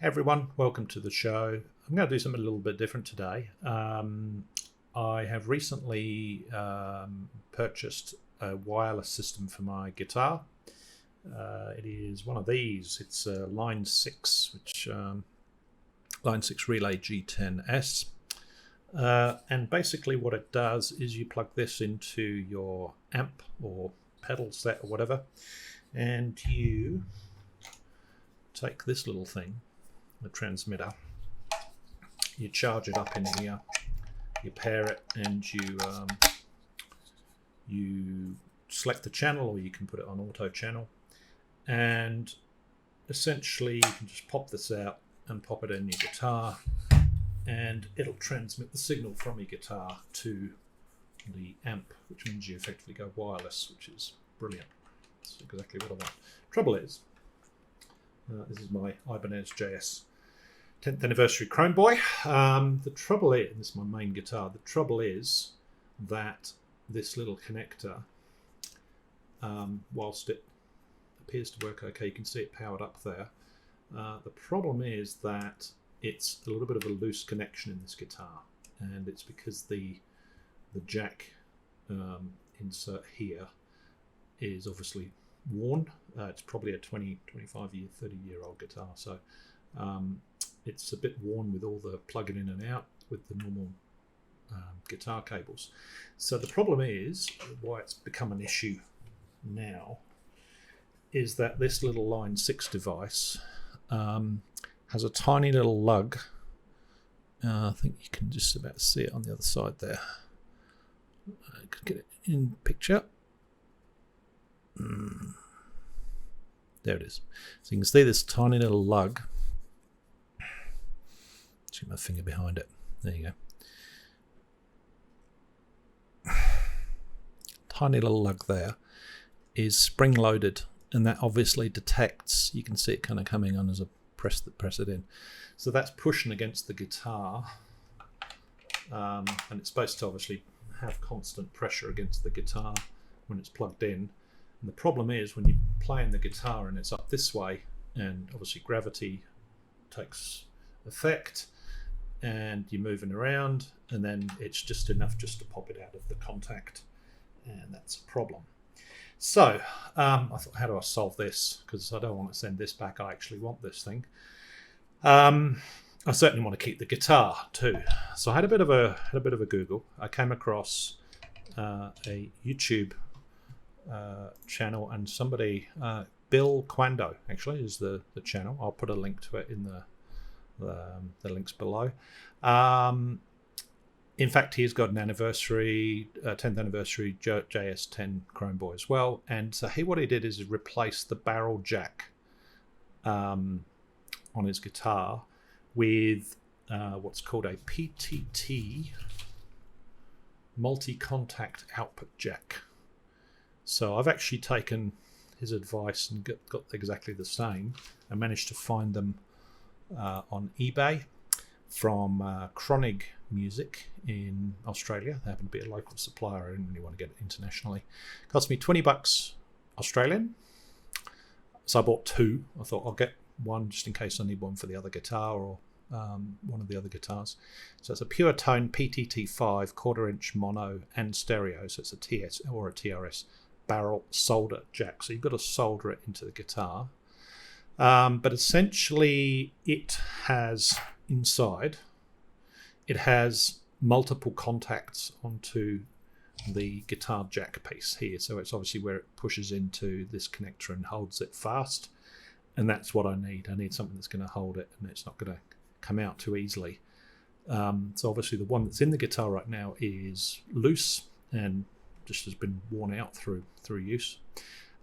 Hey everyone, welcome to the show. I'm going to do something a little bit different today. I have recently purchased a wireless system for my guitar. It is one of these. It's a Line 6, Line 6 Relay G10S. And basically what it does is you plug this into your amp or pedal set or whatever, and you take this little thing, the transmitter, you charge it up in here, you pair it, and you select the channel, or you can put it on auto channel, and essentially you can just pop this out and pop it in your guitar, and it'll transmit the signal from your guitar to the amp, which means you effectively go wireless, which is brilliant. That's exactly what I want. Trouble is, this is my Ibanez JS 10th anniversary Chrome Boy. The trouble is, and this is my main guitar, the trouble is that this little connector, whilst it appears to work okay, you can see it powered up there, the problem is that it's a little bit of a loose connection in this guitar, and it's because the jack insert here is obviously worn. It's probably a 20, 25 year, 30 year old guitar, so it's a bit worn with all the plugging in and out with the normal guitar cables. So the problem is, why it's become an issue now, is that this little Line 6 device has a tiny little lug. I think you can just about see it on the other side there. I could get it in picture. There it is. So you can see this tiny little lug. See my finger behind it. There you go. Tiny little lug there is spring loaded, and that obviously detects. You can see it kind of coming on as a press it in. So that's pushing against the guitar, and it's supposed to obviously have constant pressure against the guitar when it's plugged in. And the problem is when you're playing the guitar and it's up this way, and obviously gravity takes effect, and you're moving around, and then it's just enough just to pop it out of the contact, and that's a problem. So I thought, how do I solve this? Because I don't want to send this back. I actually want this thing. I certainly want to keep the guitar too. So I had a bit of a Google. I came across a YouTube channel, and somebody, Billkwando actually is the channel. I'll put a link to it in the links below. In fact, he's got an anniversary, 10th anniversary JS10 Chrome Boy as well. And so what he did is replace the barrel jack on his guitar with what's called a PTT multi-contact output jack. So I've actually taken his advice and got exactly the same. I managed to find them on eBay from Chronic Music in Australia. They happen to be a local supplier. I didn't really want to get it internationally. It cost me $20 Australian. So I bought two. I thought I'll get one just in case I need one for the other guitar, or one of the other guitars. So it's a Pure Tone PTT5 1/4" mono and stereo. So it's a TS or a TRS barrel solder jack. So you've got to solder it into the guitar. But essentially it has inside, it has multiple contacts onto the guitar jack piece here. So it's obviously where it pushes into this connector and holds it fast. And that's what I need. I need something that's going to hold it, and it's not going to come out too easily. So obviously the one that's in the guitar right now is loose and just has been worn out through use.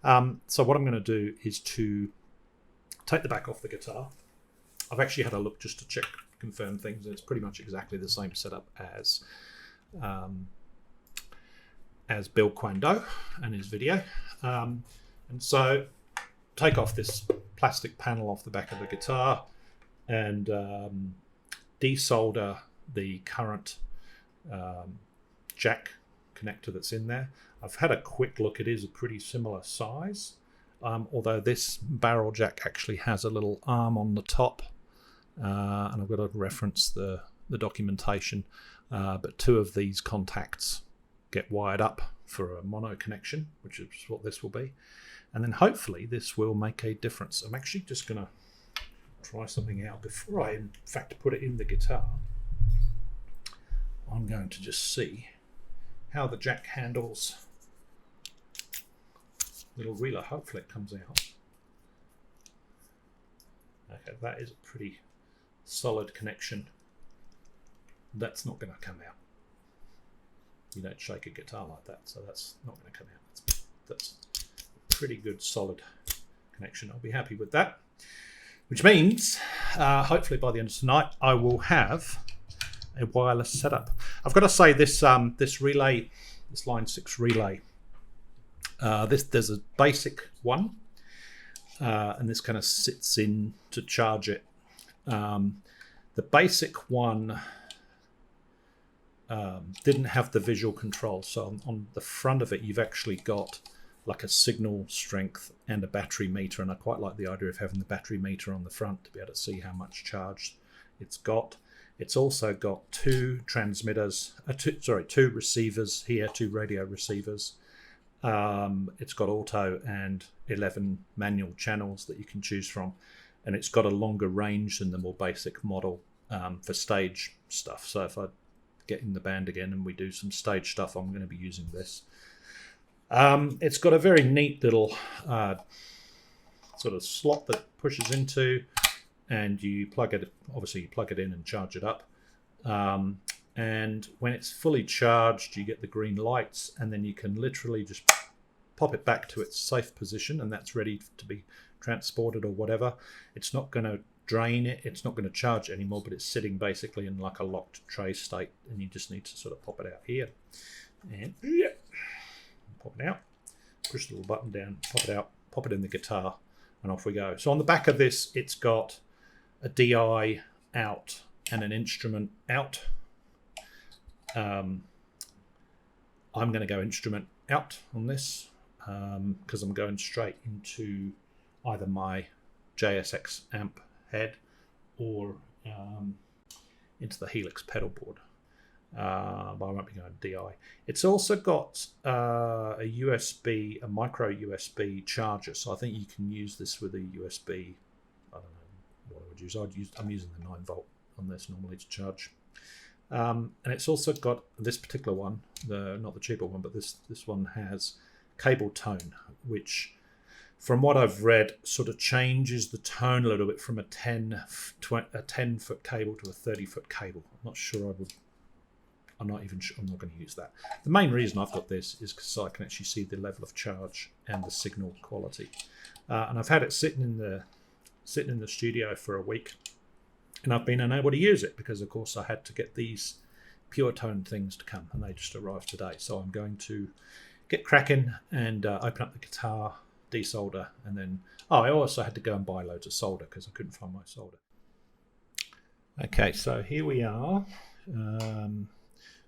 So what I'm going to do is to take the back off the guitar. I've actually had a look just to check, confirm things, and it's pretty much exactly the same setup as Billkwando and his video. And so take off this plastic panel off the back of the guitar and desolder the current jack connector that's in there. I've had a quick look. It is a pretty similar size, although this barrel jack actually has a little arm on the top and I've got to reference the documentation, but 2 of these contacts get wired up for a mono connection, which is what this will be, and then hopefully this will make a difference. I'm actually just going to try something out before I in fact put it in the guitar. I'm going to just see how the jack handles little reeler. Hopefully it comes out. Okay, that is a pretty solid connection. That's not going to come out. You don't shake a guitar like that, so that's not going to come out. That's a pretty good solid connection. I'll be happy with that. Which means, hopefully by the end of tonight, I will have a wireless setup. I've got to say this this relay, this Line 6 relay, there's a basic one, and this kind of sits in to charge it. The basic one didn't have the visual control, so on the front of it you've actually got like a signal strength and a battery meter, and I quite like the idea of having the battery meter on the front to be able to see how much charge it's got. It's also got 2 transmitters, 2 receivers here, 2 radio receivers. It's got auto and 11 manual channels that you can choose from, and it's got a longer range than the more basic model for stage stuff. So if I get in the band again and we do some stage stuff, I'm going to be using this. It's got a very neat little sort of slot that pushes into, and you plug it. Obviously, you plug it in and charge it up. And when it's fully charged, you get the green lights, and then you can literally just pop it back to its safe position, and that's ready to be transported or whatever. It's not going to drain it. It's not going to charge it anymore, but it's sitting basically in like a locked tray state, and you just need to sort of pop it out here. And yeah. Pop it out, push the little button down, pop it out, pop it in the guitar, and off we go. So on the back of this, it's got a DI out and an instrument out. I'm going to go instrument out on this because I'm going straight into either my JSX amp head or into the Helix pedal board. But I won't be going DI. It's also got a USB, a micro USB charger. So I think you can use this with a USB. I don't know what I would use. I'm using the 9-volt on this normally to charge. And it's also got this particular one, not the cheaper one, but this one has cable tone, which, from what I've read, sort of changes the tone a little bit from a 10-foot cable to a 30-foot cable. I'm not sure I would. I'm not going to use that. The main reason I've got this is because I can actually see the level of charge and the signal quality. And I've had it sitting in the studio for a week, and I've been unable to use it because, of course, I had to get these pure tone things to come, and they just arrived today. So I'm going to get cracking and open up the guitar, desolder, and then I also had to go and buy loads of solder because I couldn't find my solder. Okay, so here we are.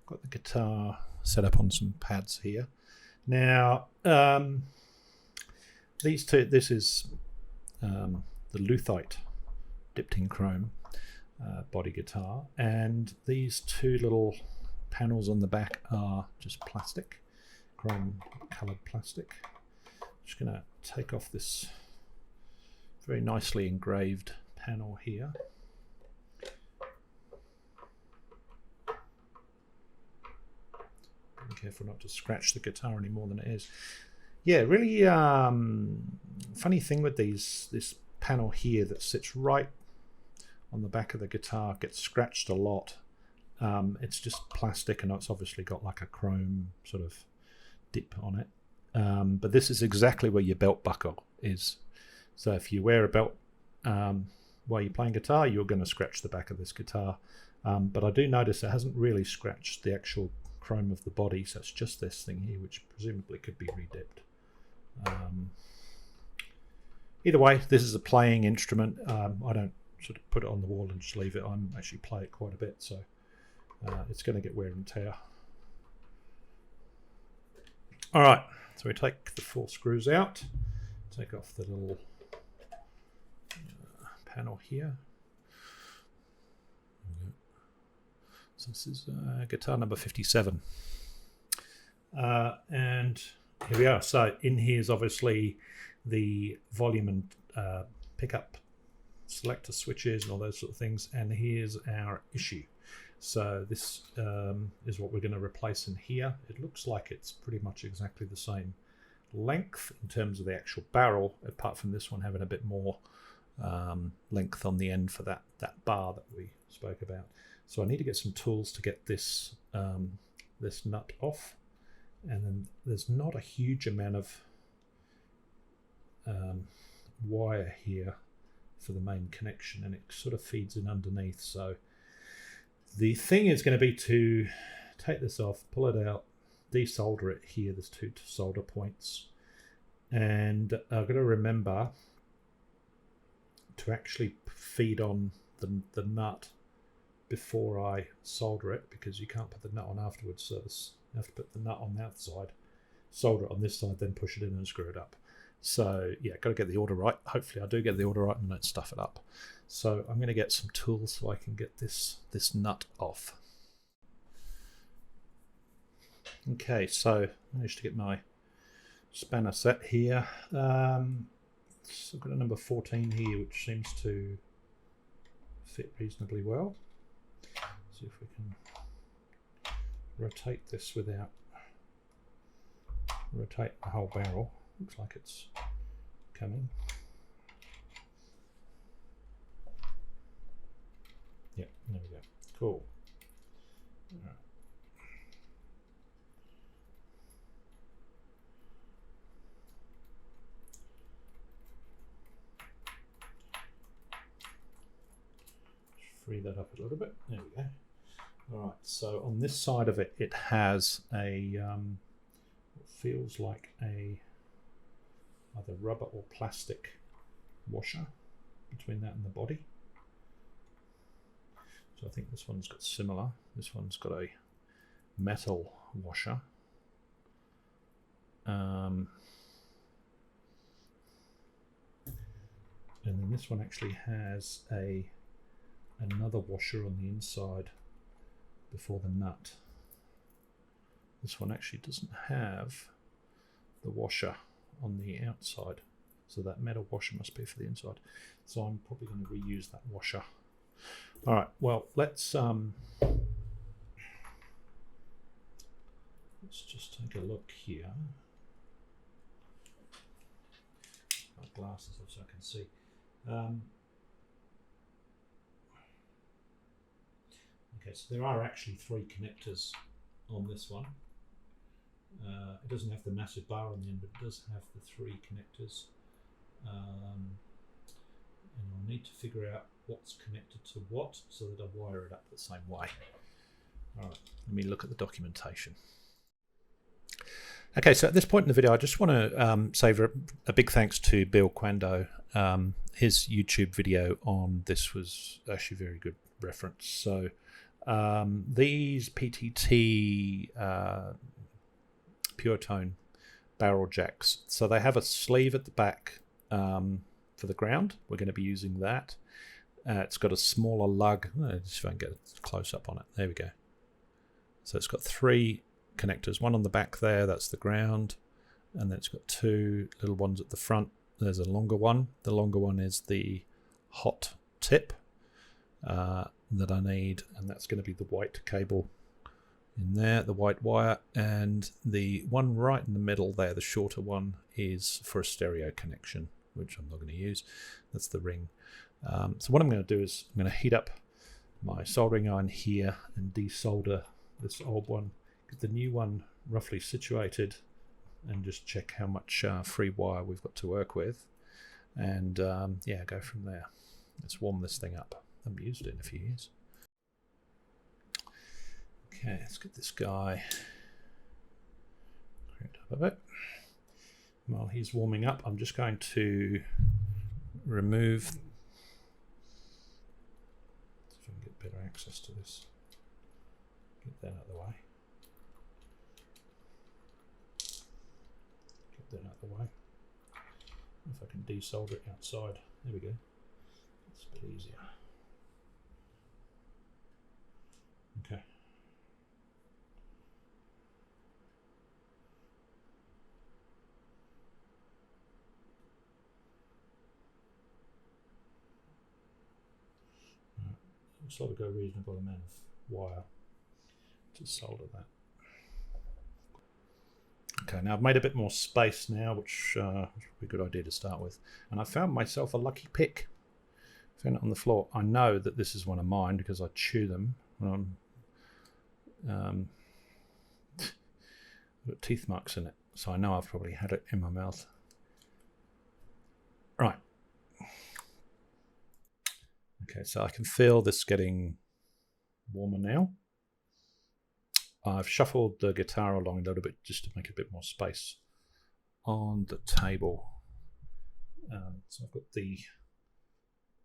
Got the guitar set up on some pads here. Now, these two, this is the Luthite dipped in chrome body guitar, and these 2 little panels on the back are just plastic, chrome coloured plastic. Just going to take off this very nicely engraved panel here. Be careful not to scratch the guitar any more than it is. Yeah, really funny thing with this panel here that sits right on the back of the guitar gets scratched a lot. It's just plastic, and it's obviously got like a chrome sort of dip on it. But this is exactly where your belt buckle is. So if you wear a belt while you're playing guitar, you're going to scratch the back of this guitar. But I do notice it hasn't really scratched the actual chrome of the body, so it's just this thing here, which presumably could be redipped. Either way, this is a playing instrument. I don't sort of put it on the wall and just leave it. I actually play it quite a bit, so it's going to get wear and tear. All right, so we take the 4 screws out, take off the little panel here. This is guitar number 57. And here we are. So in here is obviously the volume and pickup selector switches and all those sort of things. And here's our issue. So this is what we're going to replace in here. It looks like it's pretty much exactly the same length in terms of the actual barrel, apart from this one having a bit more length on the end for that bar that we spoke about. So I need to get some tools to get this this nut off, and then there's not a huge amount of wire here for the main connection, and it sort of feeds in underneath. So the thing is going to be to take this off, pull it out, desolder it here. There's 2 solder points, and I've got to remember to actually feed on the nut before I solder it, because you can't put the nut on afterwards. So you have to put the nut on the outside, solder it on this side, then push it in and screw it up. So yeah, got to get the order right. Hopefully I do get the order right and don't stuff it up. So I'm going to get some tools so I can get this nut off. Okay, so I managed to get my spanner set here. So I've got a number 14 here, which seems to fit reasonably well. See if we can rotate this without rotating the whole barrel. Looks like it's coming. Yeah, there we go. Cool. All right. Free that up a little bit. There we go. All right. So on this side of it, it has a what feels like a either rubber or plastic washer between that and the body. So I think this one's got similar. This one's got a metal washer. And then this one actually has another washer on the inside before the nut. This one actually doesn't have the washer on the outside, so that metal washer must be for the inside. So I'm probably going to reuse that washer. All right, well, let's just take a look here. My glasses off so I can see. Okay, so there are actually 3 connectors on this one. It doesn't have the massive bar on the end, but it does have the 3 connectors. And I'll need to figure out what's connected to what so that I wire it up the same way. All right, let me look at the documentation. Okay, so at this point in the video, I just want to say a big thanks to Billkwando. His YouTube video on this was actually a very good reference. So these PTT Pure Tone barrel jacks, so they have a sleeve at the back for the ground. We're going to be using that. It's got a smaller lug. Just if I can get a close up on it. There we go. So it's got 3 connectors, one on the back there, that's the ground, and then it's got 2 little ones at the front. There's a longer one. The longer one is the hot tip that I need, and that's going to be the white cable in there, the white wire, and the one right in the middle there, the shorter one, is for a stereo connection, which I'm not going to use. That's the ring. So what I'm going to do is I'm going to heat up my soldering iron here and desolder this old one, get the new one roughly situated, and just check how much free wire we've got to work with, and yeah, go from there. Let's warm this thing up. I haven't used it in a few years. Okay, let's get this guy cranked up a bit. While he's warming up, I'm just going to remove, see if I can get better access to this. Get that out of the way. Get that out of the way. If I can desolder it outside. There we go. It's a bit easier. Okay. Looks like we've got a reasonable amount of wire to solder that. Okay, now I've made a bit more space now, which would be a good idea to start with. And I found myself a lucky pick. Found it on the floor. I know that this is one of mine because I chew them. Got teeth marks in it, so I know I've probably had it in my mouth. Right. Okay, so I can feel this getting warmer now. I've shuffled the guitar along a little bit just to make a bit more space on the table. So I've got the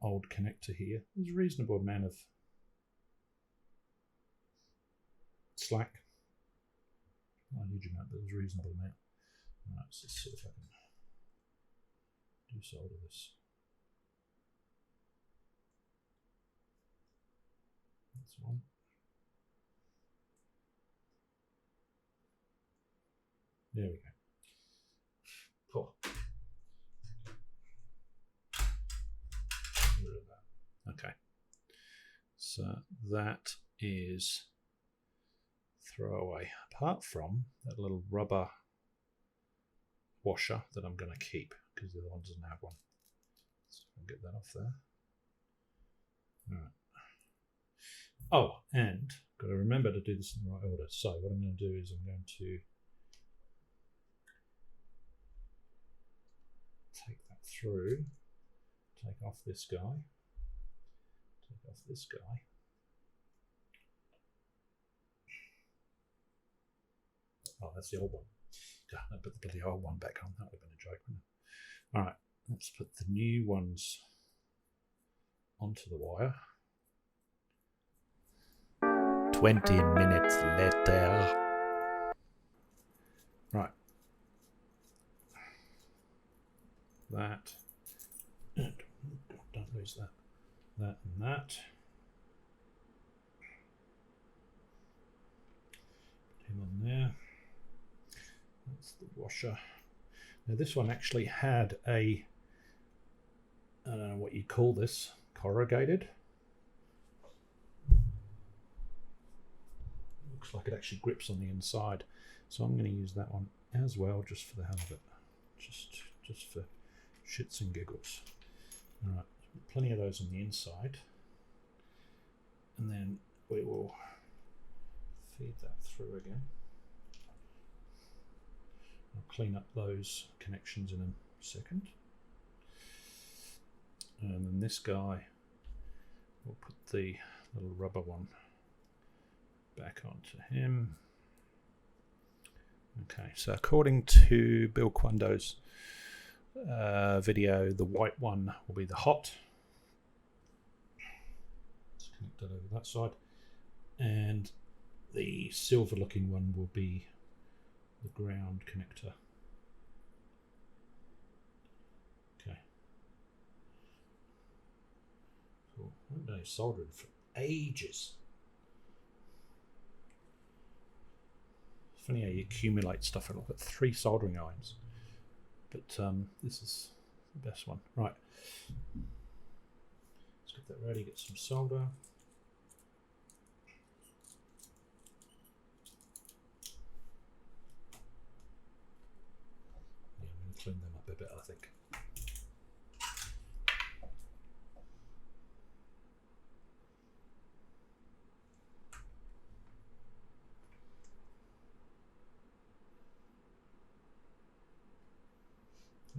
old connector here. There's a reasonable amount of slack. Not a huge amount, but there's a reasonable amount. Alright, so let's see if I can do solder this. That's one. There we go. Cool. Rid of that. Okay. So that is throwaway. Apart from that little rubber washer that I'm going to keep because the other one doesn't have one. So I'll get that off there. All right. Oh, and got to remember to do this in the right order. So what I'm going to do is I'm going to take that through, take off this guy, take off this guy. Oh, that's the old one. God, I put the bloody old one back on. That would have been a joke, wouldn't it? All right, let's put the new ones onto the wire. 20 minutes later. Right. That. Don't lose that. That and that. Put him on there. That's the washer. Now this one actually had a, I don't know what you call this, corrugated. Looks like it actually grips on the inside. So I'm going to use that one as well, just for the hell of it. Just for shits and giggles. All right, plenty of those on the inside. And then we will feed that through again. I'll clean up those connections in a second. And then this guy, we'll put the little rubber one back onto him. Okay, so according to Billkwando's video, the white one will be the hot. Let's connect that over that side. And the silver looking one will be the ground connector. Okay. Cool. I haven't done any soldering for ages. Funny how you accumulate stuff. I've got 3 soldering irons, but this is the best one. Right. Let's get that ready, get some solder. Clean them up a bit, I think.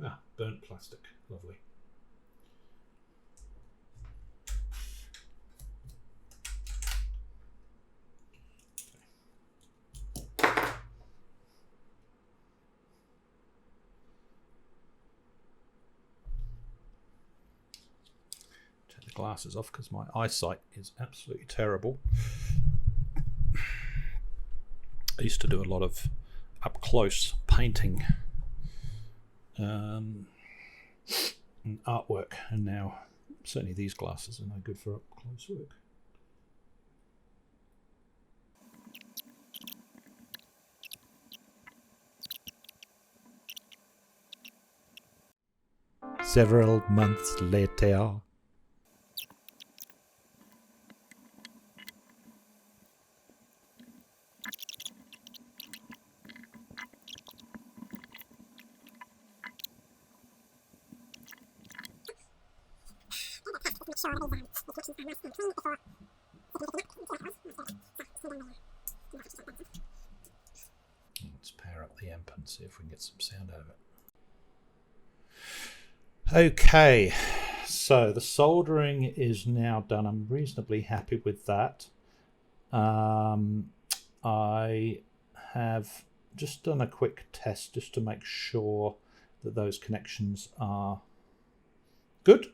Ah, burnt plastic, lovely. Glasses off because my eyesight is absolutely terrible. I used to do a lot of up close painting and artwork, and now certainly these glasses are no good for up close work. Several months later. Let's power up the amp and see if we can get some sound out of it. Okay, so the soldering is now done. I'm reasonably happy with that. I have just done a quick test just to make sure that those connections are good.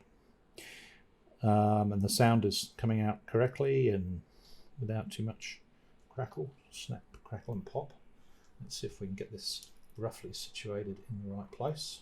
And the sound is coming out correctly and without too much crackle, snap, crackle and pop. Let's see if we can get this roughly situated in the right place.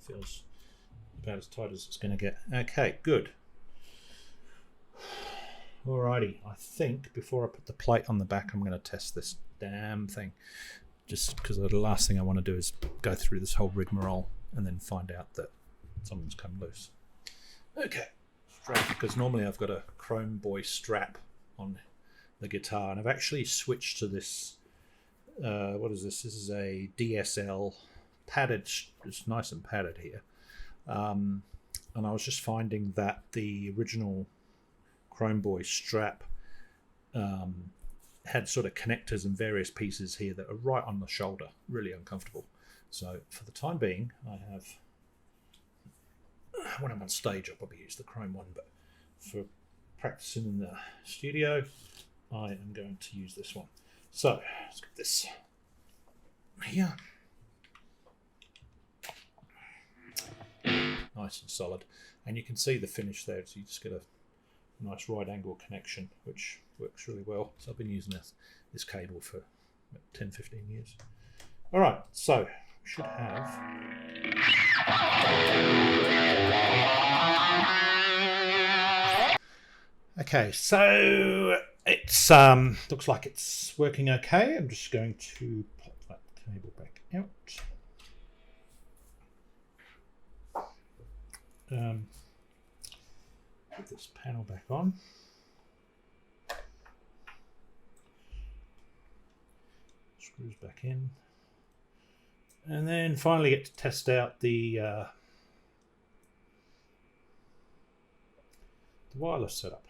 Feels about as tight as it's going to get. Okay, good. Alrighty, I think before I put the plate on the back, I'm going to test this damn thing. Just because the last thing I want to do is go through this whole rigmarole and then find out that something's come loose. Okay, because normally I've got a Chrome Boy strap on the guitar, and I've actually switched to this. What is this? This is a DSL. Padded, it's nice and padded here, and I was just finding that the original Chrome Boy strap had sort of connectors and various pieces here that are right on the shoulder, really uncomfortable. So for the time being, I have, when I'm on stage I'll probably use the Chrome one, but for practicing in the studio I am going to use this one. So let's get this here. Nice and solid, and you can see the finish there, so you just get a nice right angle connection which works really well. So I've been using this cable for 10-15 years. Alright, so we should have okay, so it's looks like it's working okay. I'm just going to pop that cable back out. Put this panel back on. Screws back in. And then finally get to test out the wireless setup.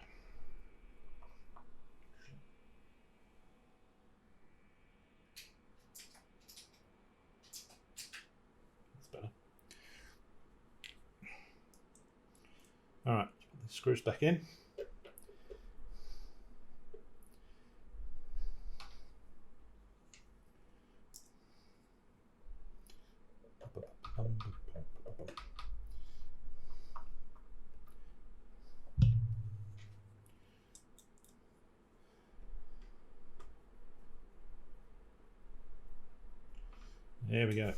All right, put the screws back in. There we go.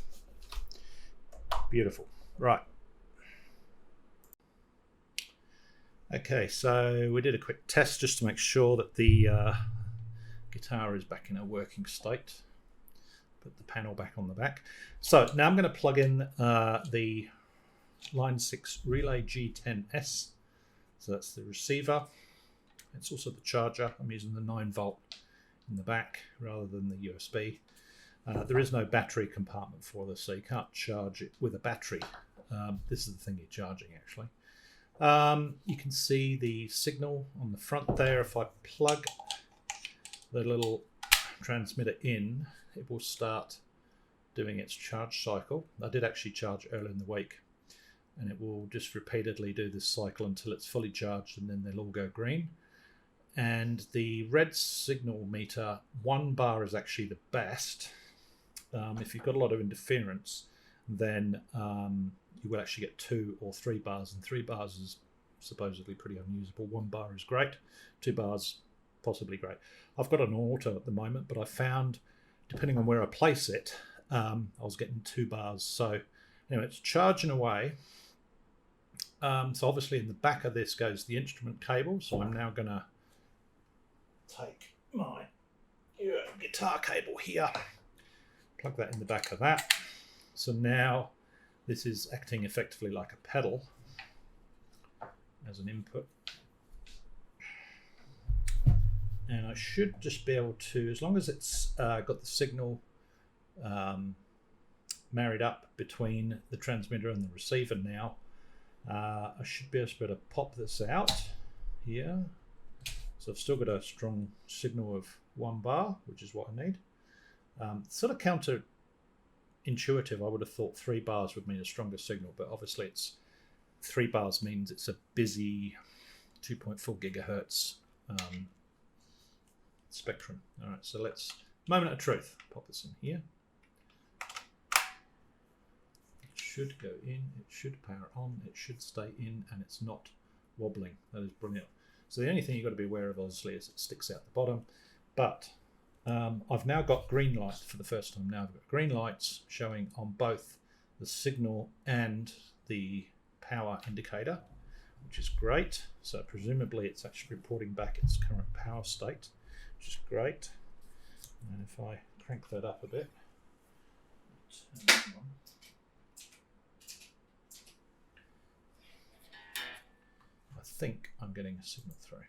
Beautiful. Right. Okay, so we did a quick test just to make sure that the guitar is back in a working state. Put the panel back on the back. So now I'm going to plug in the Line 6 Relay G10S. So that's the receiver. It's also the charger. I'm using the 9-volt in the back rather than the USB. There is no battery compartment for this, so you can't charge it with a battery. This is the thing you're charging, actually. You can see the signal on the front there. If I plug the little transmitter in, it will start doing its charge cycle. I did actually charge earlier in the week, and it will just repeatedly do this cycle until it's fully charged, and then they'll all go green. And the red signal meter, 1 bar is actually the best. If you've got a lot of interference, then you will actually get 2 or 3 bars, and 3 bars is supposedly pretty unusable. 1 bar is great, 2 bars possibly great. I've got an auto at the moment, but I found, depending on where I place it, I was getting 2 bars. So anyway, it's charging away. So obviously in the back of this goes the instrument cable. So I'm now going to take my guitar cable here, plug that in the back of that. So now this is acting effectively like a pedal as an input. And I should just be able to, as long as it's got the signal married up between the transmitter and the receiver now, I should be able to pop this out here. So I've still got a strong signal of 1 bar, which is what I need. Sort of counterintuitive. I would have thought 3 bars would mean a stronger signal, but obviously it's 3 bars means it's a busy 2.4 gigahertz spectrum. All right, so let's, moment of truth, pop this in here. It should go in, it should power on, it should stay in, and it's not wobbling. That is brilliant. So the only thing you've got to be aware of, obviously, is it sticks out the bottom. But I've now got green light for the first time. Now I've got green lights showing on both the signal and the power indicator, which is great. So presumably it's actually reporting back its current power state, which is great. And if I crank that up a bit, turn that on. I think I'm getting a signal through.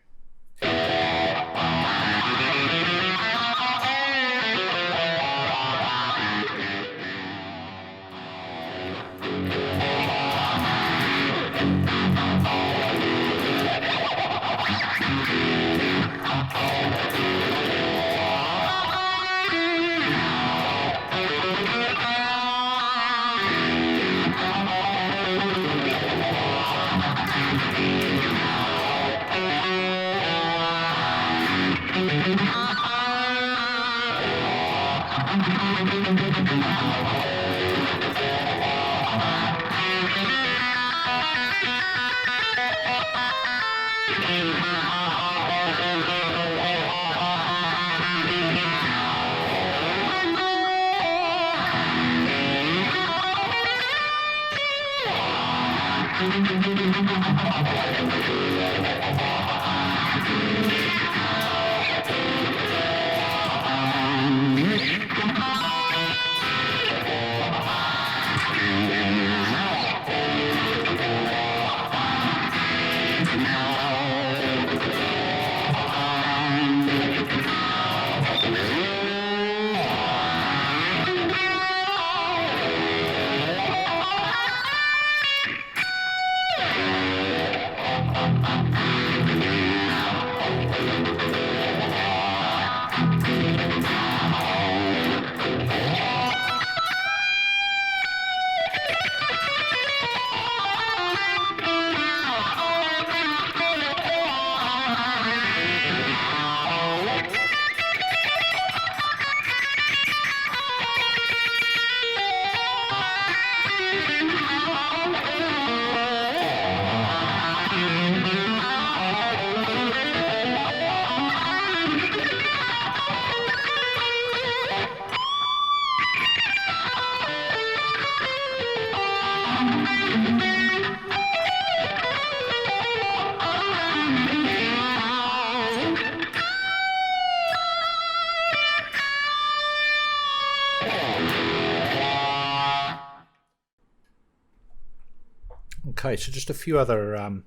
Okay, so just a few other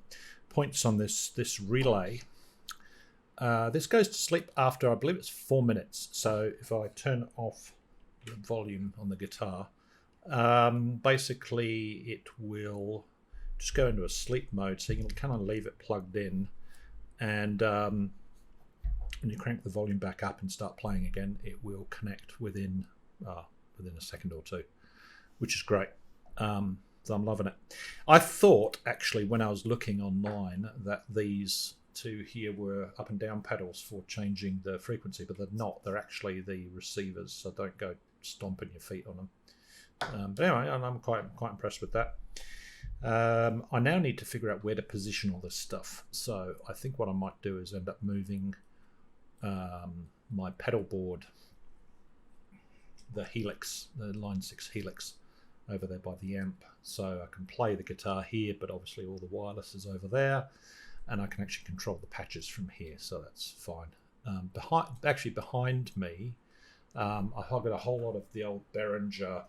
points on this relay. This goes to sleep after, I believe it's 4 minutes. So if I turn off the volume on the guitar, basically it will just go into a sleep mode. So you can kind of leave it plugged in, and when you crank the volume back up and start playing again, it will connect within a second or two, which is great. So I'm loving it. I thought, actually, when I was looking online, that these two here were up and down pedals for changing the frequency, but they're not. They're actually the receivers, so don't go stomping your feet on them. But anyway, I'm quite impressed with that. I now need to figure out where to position all this stuff. So I think what I might do is end up moving my pedal board, the Helix, the Line 6 Helix, over there by the amp, so I can play the guitar here, but obviously all the wireless is over there, and I can actually control the patches from here, so that's fine. Behind me, I've got a whole lot of the old Behringer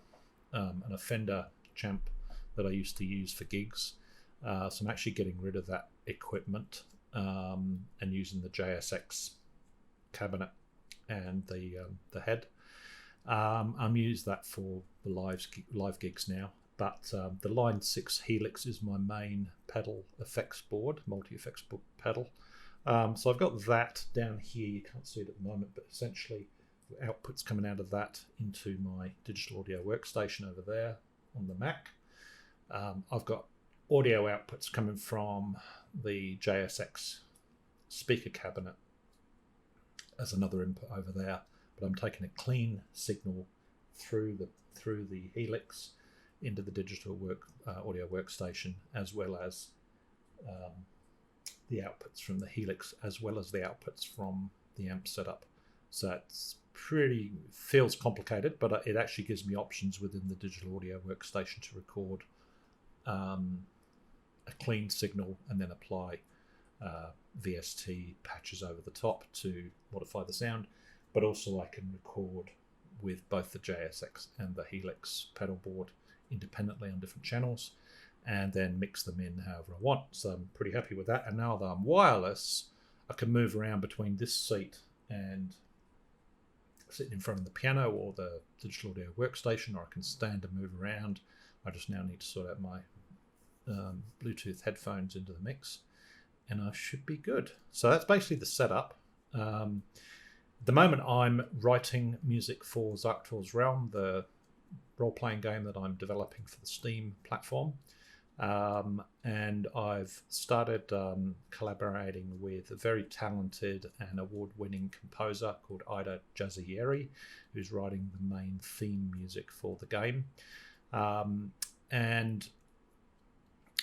and a Fender champ that I used to use for gigs, so I'm actually getting rid of that equipment and using the JSX cabinet and the head. I'm used that for the live gigs now, but the Line 6 Helix is my main pedal effects board, multi-effects pedal. So I've got that down here. You can't see it at the moment, but essentially the output's coming out of that into my digital audio workstation over there on the Mac. I've got audio outputs coming from the JSX speaker cabinet as another input over there. But I'm taking a clean signal through the Helix into the digital audio workstation, as well as the outputs from the Helix, as well as the outputs from the amp setup. So it's feels complicated, but it actually gives me options within the digital audio workstation to record a clean signal and then apply VST patches over the top to modify the sound. But also I can record with both the JSX and the Helix pedal board independently on different channels, and then mix them in however I want. So I'm pretty happy with that. And now that I'm wireless, I can move around between this seat and sitting in front of the piano or the digital audio workstation, or I can stand and move around. I just now need to sort out my Bluetooth headphones into the mix, and I should be good. So that's basically the setup. At the moment, I'm writing music for Zarktor's Realm, the role-playing game that I'm developing for the Steam platform. And I've started collaborating with a very talented and award-winning composer called Ida Jazayeri, who's writing the main theme music for the game. And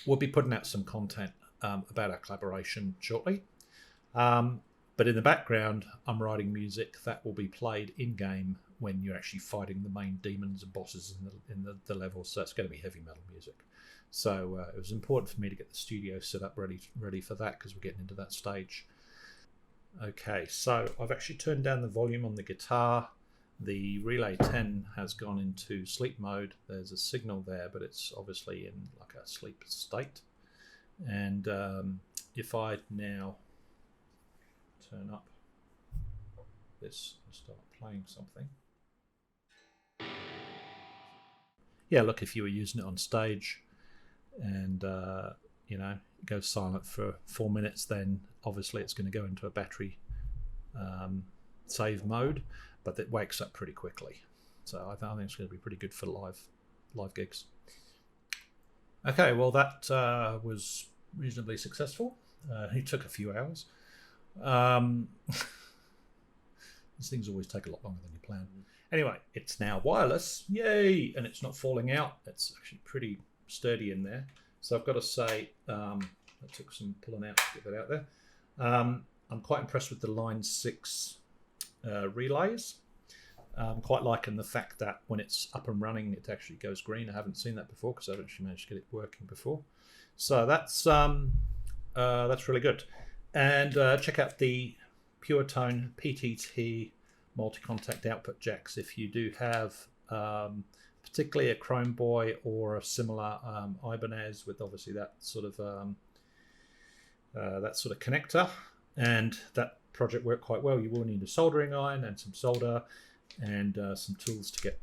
we'll be putting out some content about our collaboration shortly. But in the background, I'm writing music that will be played in-game when you're actually fighting the main demons and bosses in the level. So it's going to be heavy metal music. So it was important for me to get the studio set up ready for that, because we're getting into that stage. Okay, so I've actually turned down the volume on the guitar. The Relay 10 has gone into sleep mode. There's a signal there, but it's obviously in like a sleep state. And if I now turn up this and start playing something. Yeah, look, if you were using it on stage and it goes silent for 4 minutes, then obviously it's going to go into a battery save mode, but it wakes up pretty quickly. So I think it's going to be pretty good for live gigs. Okay, well that was reasonably successful. It took a few hours. These things always take a lot longer than you plan. Anyway, it's now wireless, yay, and it's not falling out. It's actually pretty sturdy in there. So I've got to say, that took some pulling out to get that out there. I'm quite impressed with the Line 6 relays. I'm quite liking the fact that when it's up and running, it actually goes green. I haven't seen that before because I haven't actually managed to get it working before. So that's really good. And check out the Pure Tone PTT multi-contact output jacks if you do have particularly a Chrome Boy or a similar Ibanez with obviously that sort of connector, and that project worked quite well. You will need a soldering iron and some solder and some tools to get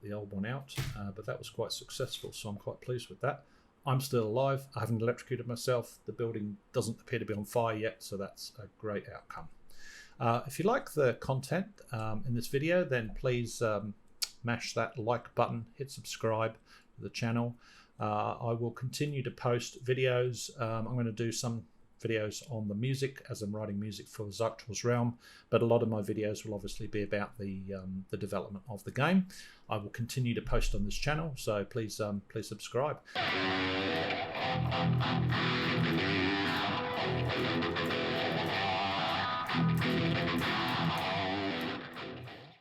the old one out, but that was quite successful, so I'm quite pleased with that. I'm still alive. I haven't electrocuted myself. The building doesn't appear to be on fire yet, so that's a great outcome. If you like the content in this video, then please mash that like button, hit subscribe to the channel. I will continue to post videos. I'm going to do some videos on the music as I'm writing music for Zarktor's Realm, but a lot of my videos will obviously be about the development of the game. I will continue to post on this channel, so please please subscribe.